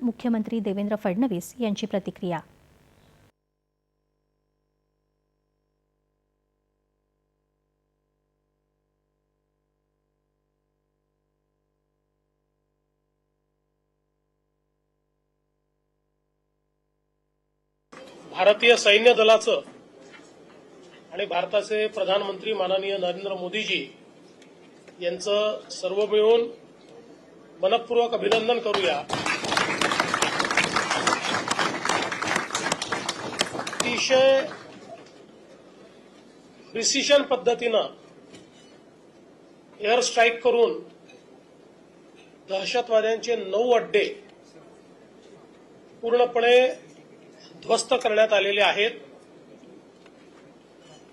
मुख्यमंत्री देवेंद्र फडणवीस यांची प्रतिक्रिया। भारतीय सैन्य दलाचं आणि भारताचे प्रधानमंत्री माननीय नरेंद्र मोदीजी यांचं सर्व मिळून मनपूर्वक अभिनंदन करूया। अतिशय प्रिसिशन पद्धतीनं एअर स्ट्राईक करून दहशतवाद्यांचे 9 अड्डे पूर्णपणे ध्वस्त करण्यात आलेले आहेत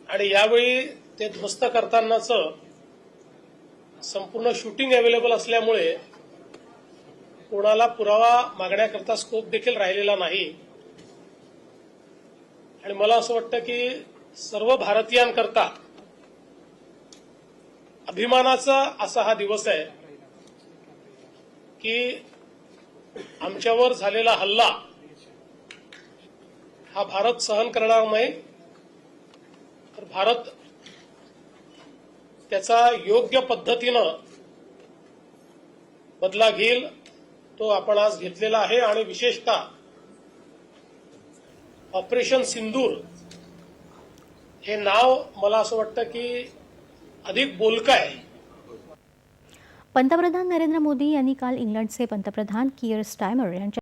आणि यावेळी ते ध्वस्त करतानाचं संपूर्ण शूटिंग अवेलेबल असल्यामुळे कोणाला पुरावा मागण्याकरता स्कोप देखील राहिलेला नाही आणि मला असं वाटतं की सर्व भारतीयांकरता अभिमानाचा असा हा दिवस आहे की आमच्यावर झालेला हल्ला हा भारत सहन करणार नाही, तर भारत त्याचा योग्य पद्धतीनं बदला घेईल, तो आपण आज घेतलेला आहे। आणि विशेषतः ऑपरेशन सिंदूर हे नाव मला असं वाटतं की अधिक बोलकं आहे। पंतप्रधान नरेंद्र मोदी यांनी काल इंग्लंडचे पंतप्रधान कीयर स्टार्मर यांच्या